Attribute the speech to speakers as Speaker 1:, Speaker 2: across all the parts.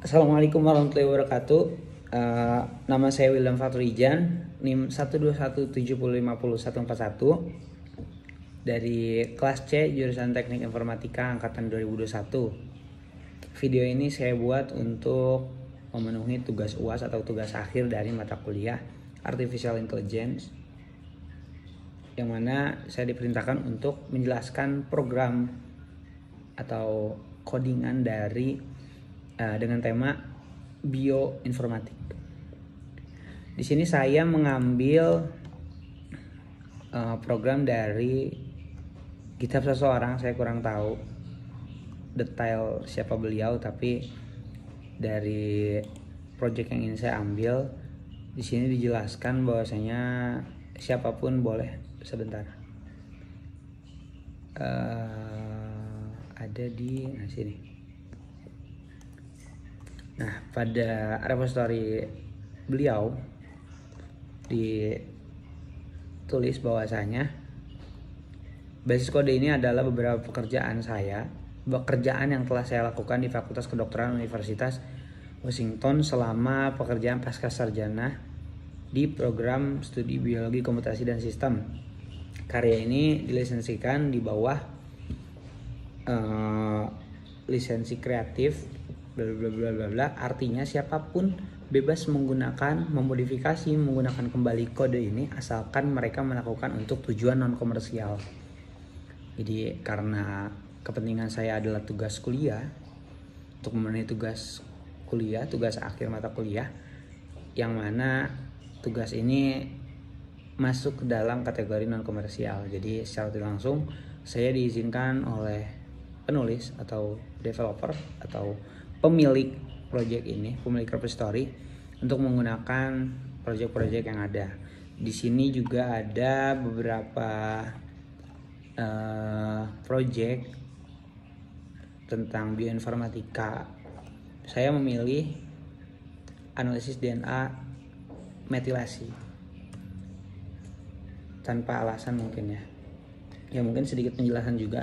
Speaker 1: Assalamualaikum warahmatullahi wabarakatuh. Nama saya William Fathrijan, NIM 12170504141 dari kelas C jurusan Teknik Informatika angkatan 2021. Video ini saya buat untuk memenuhi tugas UAS atau tugas akhir dari mata kuliah Artificial Intelligence, yang mana saya diperintahkan untuk menjelaskan program atau codingan dari dengan tema bioinformatik. Di sini saya mengambil program dari kitab seseorang. Saya kurang tahu detail siapa beliau, tapi dari project yang ingin saya ambil di sini dijelaskan bahwasanya siapapun boleh. Sebentar, ada di sini. Nah, pada repository beliau ditulis bahwasanya basis kode ini adalah beberapa pekerjaan yang telah saya lakukan di Fakultas Kedokteran Universitas Washington selama pekerjaan pasca sarjana di program studi biologi komputasi dan sistem. Karya ini dilisensikan di bawah lisensi kreatif bla bla bla bla bla. Artinya siapapun bebas memodifikasi menggunakan kembali kode ini asalkan mereka melakukan untuk tujuan non komersial. Jadi karena kepentingan saya adalah tugas kuliah, untuk memenuhi tugas kuliah, tugas akhir mata kuliah, yang mana tugas ini masuk ke dalam kategori non komersial. Jadi secara tidak langsung saya diizinkan oleh penulis atau developer atau pemilik project ini, pemilik repository, untuk menggunakan project-project yang ada. Di sini juga ada beberapa project tentang bioinformatika. Saya memilih analisis DNA metilasi tanpa alasan mungkin ya. Ya mungkin sedikit penjelasan juga.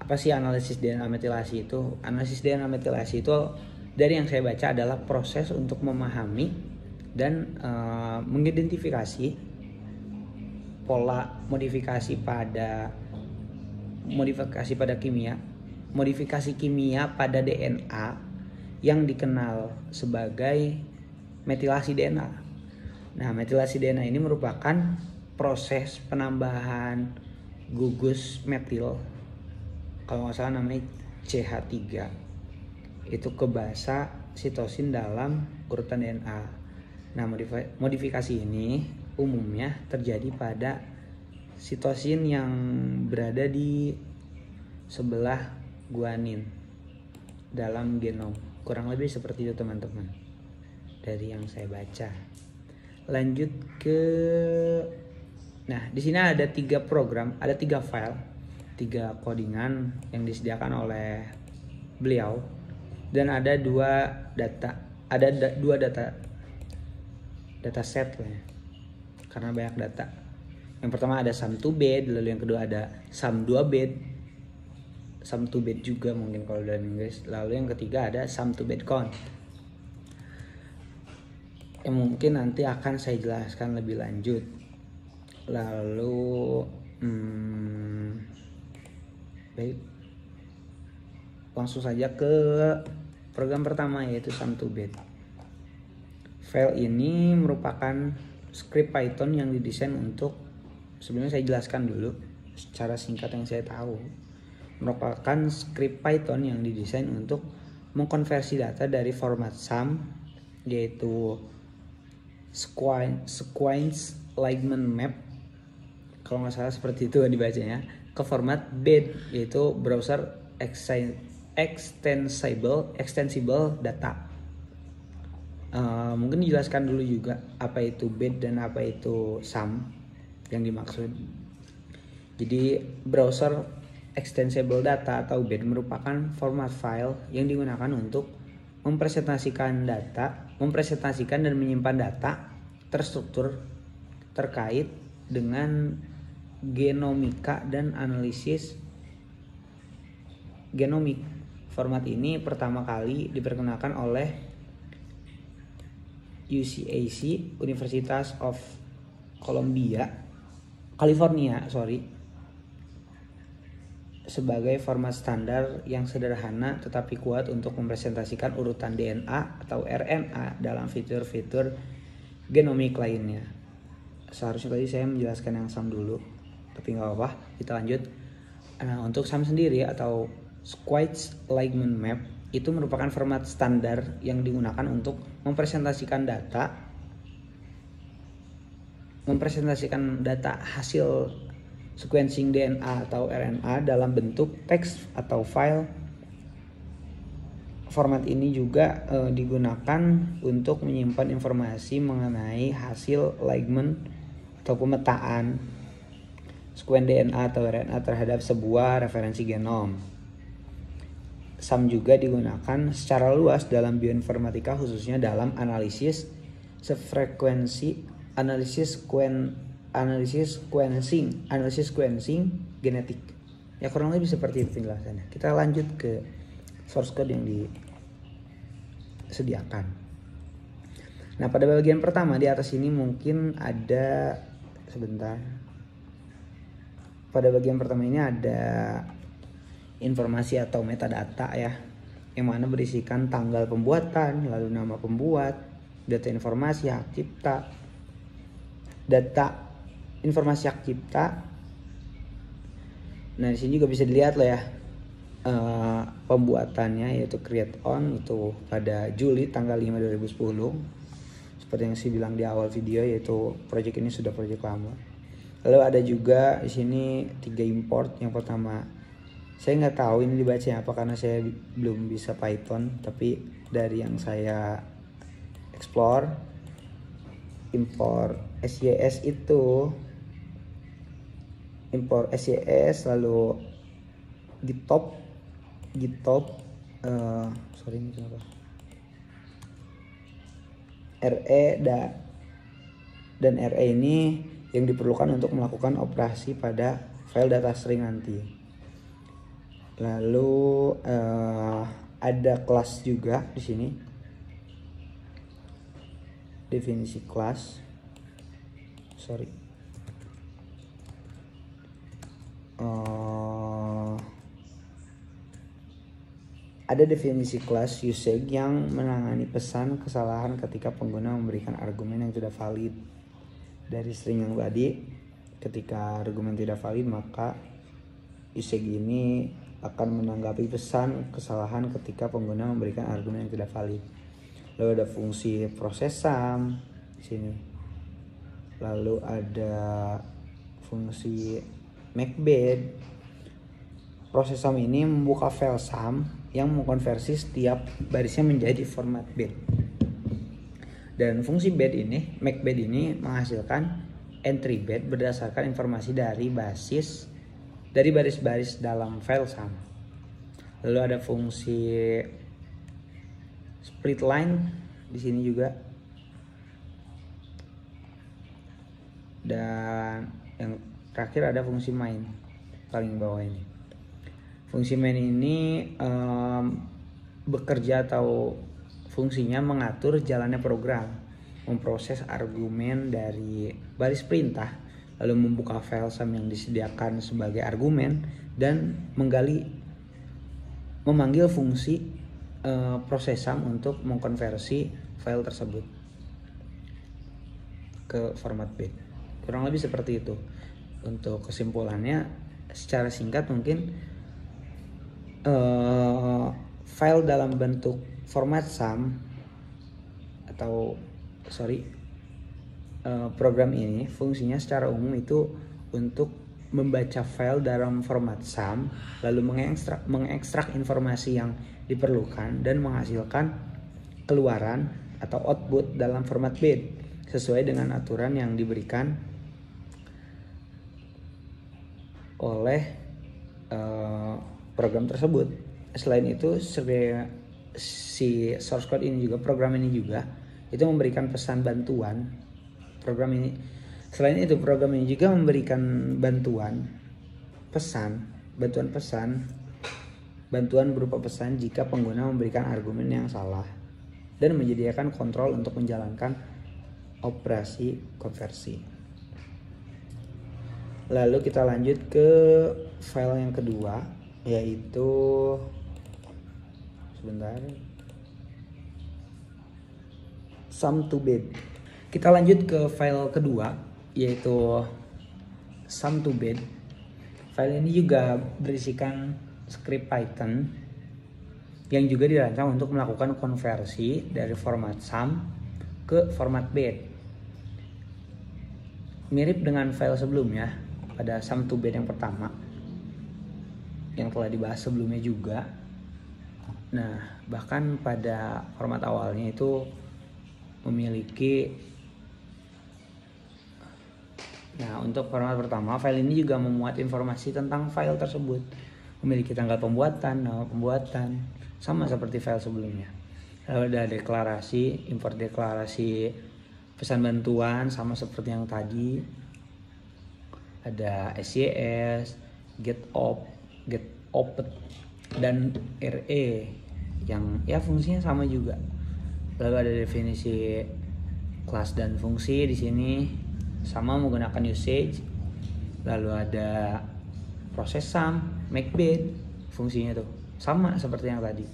Speaker 1: Apa sih analisis DNA metilasi itu? Analisis DNA metilasi itu dari yang saya baca adalah proses untuk memahami dan mengidentifikasi pola modifikasi kimia pada DNA yang dikenal sebagai metilasi DNA. Nah, metilasi DNA ini merupakan proses penambahan gugus metil, kalau nggak salah namanya CH3, itu ke basa sitosin dalam urutan DNA. Nah, modifikasi ini umumnya terjadi pada sitosin yang berada di sebelah guanin dalam genom. Kurang lebih seperti itu teman-teman, dari yang saya baca. Lanjut ke, nah di sini ada 3 program, ada 3 file, 3 codingan yang disediakan oleh beliau, dan ada 2 data set lah ya, karena banyak data. Yang pertama ada sum 2 bed, lalu yang kedua ada sum 2 bed, sum 2 bed juga mungkin kalau dalam Inggris, lalu yang ketiga ada sum 2 bed count, yang mungkin nanti akan saya jelaskan lebih lanjut. Lalu baik, langsung saja ke program pertama, yaitu sum 2 bed. File ini merupakan script Python yang didesain untuk, sebelumnya saya jelaskan dulu secara singkat yang saya tahu, merupakan script Python yang didesain untuk mengkonversi data dari format sum, yaitu sequence alignment map, kalau nggak salah seperti itu dibacanya, ke format bed, yaitu browser extensible data. Mungkin dijelaskan dulu juga apa itu bed dan apa itu sum yang dimaksud. Jadi browser extensible data atau bed merupakan format file yang digunakan untuk mempresentasikan dan menyimpan data terstruktur terkait dengan genomika dan analisis genomik Format ini pertama kali diperkenalkan oleh UCAC, Universitas of California, sebagai format standar yang sederhana tetapi kuat untuk mempresentasikan urutan DNA atau RNA dalam fitur-fitur genomik lainnya. Seharusnya tadi saya menjelaskan yang SAM dulu, tapi nggak apa-apa, kita lanjut. Nah, untuk SAM sendiri atau Schwartz-Lehmann Map itu merupakan format standar yang digunakan untuk mempresentasikan data hasil sequencing DNA atau RNA dalam bentuk teks atau file. Format ini juga digunakan untuk menyimpan informasi mengenai hasil Lehmann atau pemetaan sekuen DNA atau RNA terhadap sebuah referensi genom. SAM juga digunakan secara luas dalam bioinformatika, khususnya dalam analisis sequencing genetik. Ya, kurang lebih seperti itu penjelasannya. Kita lanjut ke source code yang disediakan. Nah, pada bagian pertama di atas ini mungkin ada Pada bagian pertama ini ada informasi atau metadata ya, yang mana berisikan tanggal pembuatan, lalu nama pembuat, data informasi hak cipta, data informasi hak cipta. Nah, di sini juga bisa dilihat lah ya pembuatannya, yaitu create on itu pada Juli tanggal 5 2010. Seperti yang saya bilang di awal video, yaitu project ini sudah project lama. Lalu ada juga di sini 3 import. Yang pertama, saya nggak tahu ini dibacanya apa karena saya belum bisa Python, tapi dari yang saya explore, import SYS itu import SYS, lalu GitHub ini kenapa RE dan RE ini yang diperlukan untuk melakukan operasi pada file data string nanti. Lalu ada kelas juga di sini, definisi kelas. Ada definisi kelas usage yang menangani pesan kesalahan ketika pengguna memberikan argumen yang tidak valid dari string yang tadi. Ketika argumen tidak valid, maka usage ini akan menanggapi pesan kesalahan ketika pengguna memberikan argumen yang tidak valid. Lalu ada fungsi proses SAM di sini. Lalu ada fungsi makebed. Proses SAM ini membuka file SAM yang mengkonversi setiap barisnya menjadi format bed. Dan fungsi bed ini, makebed ini menghasilkan entry bed berdasarkan informasi dari baris-baris dalam file SAM. Lalu ada fungsi split line di sini juga. Dan yang terakhir ada fungsi main paling bawah ini. Fungsi main ini bekerja atau fungsinya mengatur jalannya program, memproses argumen dari baris perintah, lalu membuka file SAM yang disediakan sebagai argumen, dan memanggil fungsi proses SAM untuk mengkonversi file tersebut ke format bed. Kurang lebih seperti itu. Untuk kesimpulannya, secara singkat mungkin file dalam bentuk format SAM program ini fungsinya secara umum itu untuk membaca file dalam format SAM, lalu mengekstrak informasi yang diperlukan dan menghasilkan keluaran atau output dalam format bed sesuai dengan aturan yang diberikan oleh program tersebut. Selain itu, si source code ini juga, program ini juga itu memberikan pesan bantuan. Selain itu, program ini juga memberikan bantuan pesan bantuan berupa pesan jika pengguna memberikan argumen yang salah, dan menyediakan kontrol untuk menjalankan operasi konversi. Lalu kita lanjut ke file yang kedua, yaitu sum to bed. Kita lanjut ke file kedua, yaitu sum to bed. File ini juga berisikan script Python yang juga dirancang untuk melakukan konversi dari format sum ke format bed. Mirip dengan file sebelumnya pada sum to bed yang pertama yang telah dibahas sebelumnya juga. Nah, bahkan pada format awalnya itu memiliki, nah untuk format pertama, file ini juga memuat informasi tentang file tersebut, memiliki tanggal pembuatan, nama pembuatan, sama seperti file sebelumnya. Lalu ada deklarasi, import deklarasi pesan bantuan sama seperti yang tadi. Ada SYS, get opt, dan RE yang ya fungsinya sama juga. Lalu ada definisi kelas dan fungsi di sini sama menggunakan usage. Lalu ada proses sum, make bed, fungsinya tuh sama seperti yang tadi.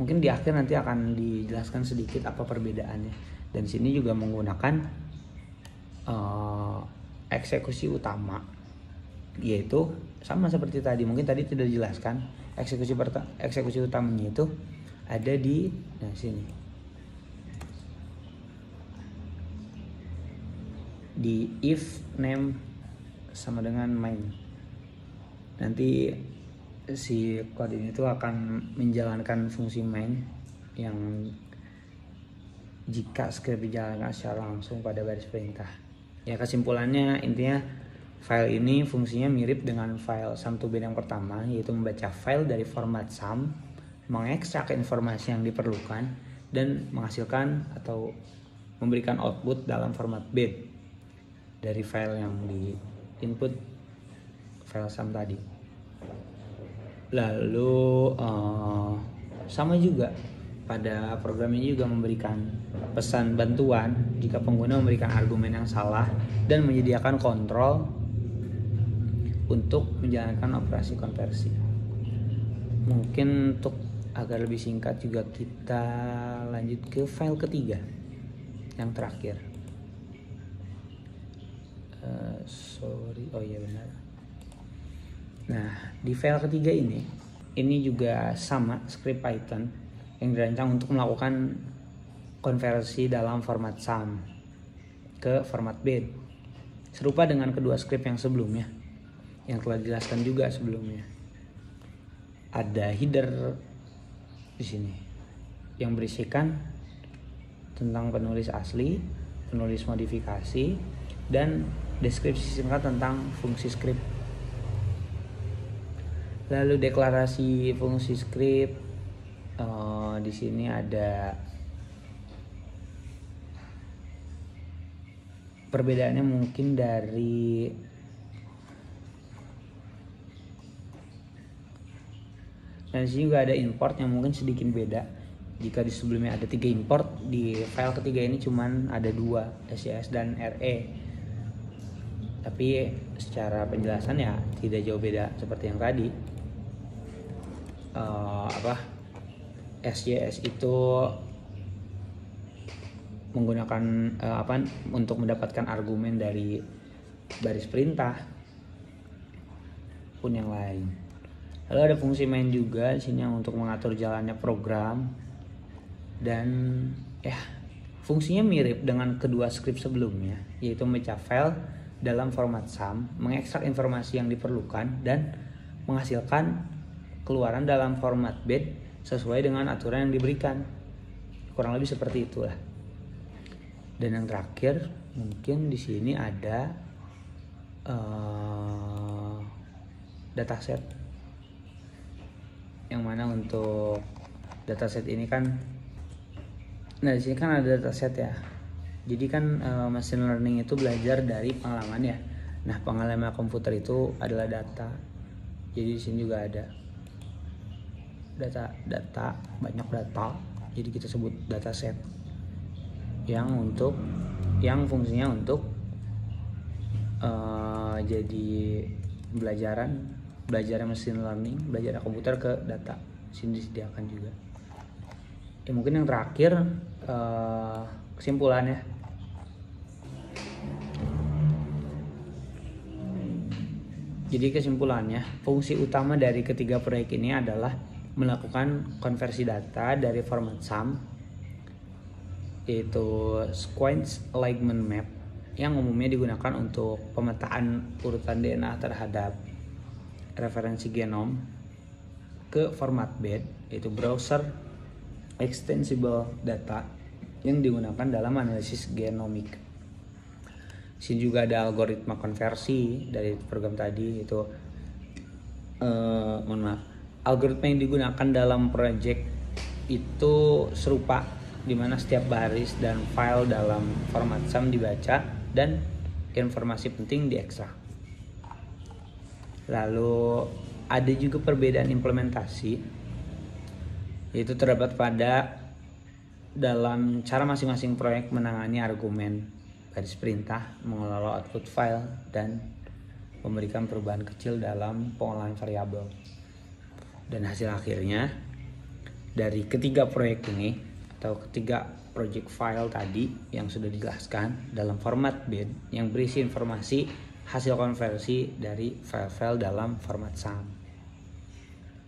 Speaker 1: Mungkin di akhir nanti akan dijelaskan sedikit apa perbedaannya. Dan di sini juga menggunakan eksekusi utama, yaitu sama seperti tadi. Mungkin tadi tidak dijelaskan, eksekusi utamanya itu ada di sini, di if name sama dengan main. Nanti si kode ini tuh akan menjalankan fungsi main yang jika script dijalankan secara langsung pada baris perintah. Ya, kesimpulannya intinya file ini fungsinya mirip dengan file sum to bed yang pertama, yaitu membaca file dari format sum, mengekstrak informasi yang diperlukan, dan menghasilkan atau memberikan output dalam format bed dari file yang di input file sum tadi. Lalu sama juga pada program ini juga memberikan pesan bantuan jika pengguna memberikan argumen yang salah, dan menyediakan kontrol untuk menjalankan operasi konversi. Mungkin untuk agar lebih singkat juga kita lanjut ke file ketiga yang terakhir. Benar. Nah, di file ketiga ini juga sama script Python yang dirancang untuk melakukan konversi dalam format sum ke format bed. Serupa dengan kedua script yang sebelumnya, yang telah dijelaskan juga sebelumnya. Ada header di sini yang berisikan tentang penulis asli, penulis modifikasi, dan deskripsi singkat tentang fungsi script. Lalu deklarasi fungsi script, di sini ada perbedaannya mungkin dari dan di sini juga ada import yang mungkin sedikit beda. Jika di sebelumnya ada 3 import, di file ketiga ini cuman ada 2, SYS dan RE. Tapi secara penjelasan ya tidak jauh beda seperti yang tadi. SYS itu menggunakan untuk mendapatkan argumen dari baris perintah pun yang lain. Lalu ada fungsi main juga di sini yang untuk mengatur jalannya program, dan fungsinya mirip dengan kedua script sebelumnya, yaitu membaca file dalam format sum, mengekstrak informasi yang diperlukan, dan menghasilkan keluaran dalam format bed sesuai dengan aturan yang diberikan. Kurang lebih seperti itulah. Dan yang terakhir mungkin di sini ada dataset, yang mana untuk dataset ini kan, nah di sini kan ada dataset ya. Jadi kan machine learning itu belajar dari pengalaman ya. Nah, pengalaman komputer itu adalah data. Jadi di sini juga ada. data banyak data, jadi kita sebut dataset yang fungsinya untuk jadi belajar machine learning, belajar komputer ke data. Sini disediakan juga. Mungkin yang terakhir kesimpulannya. Jadi kesimpulannya, fungsi utama dari ketiga proyek ini adalah melakukan konversi data dari format SAM, yaitu Sequence Alignment Map, yang umumnya digunakan untuk pemetaan urutan DNA terhadap referensi genom, ke format BED, yaitu Browser Extensible Data, yang digunakan dalam analisis genomik. Di sini juga ada algoritma konversi dari program tadi, itu algoritma yang digunakan dalam project itu serupa, di mana setiap baris dan file dalam format SAM dibaca dan informasi penting diekstrak. Lalu ada juga perbedaan implementasi, yaitu terdapat pada dalam cara masing-masing proyek menangani argumen garis perintah, mengelola output file, dan memberikan perubahan kecil dalam pengolahan variabel. Dan hasil akhirnya dari ketiga proyek ini atau ketiga project file tadi yang sudah dijelaskan dalam format BED yang berisi informasi hasil konversi dari file-file dalam format SAM.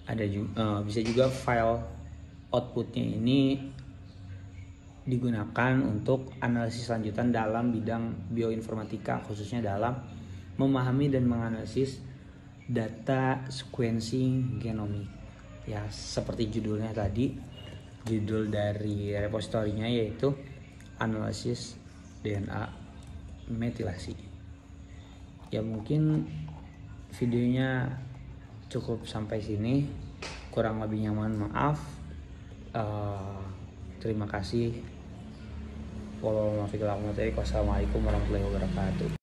Speaker 1: Ada juga, bisa juga file outputnya ini digunakan untuk analisis lanjutan dalam bidang bioinformatika, khususnya dalam memahami dan menganalisis data sequencing genomik. Ya, seperti judulnya tadi, judul dari repositorinya yaitu analisis DNA metilasi. Ya, mungkin videonya cukup sampai sini, kurang lebihnya mohon maaf. Terima kasih. Wassalamualaikum warahmatullahi wabarakatuh.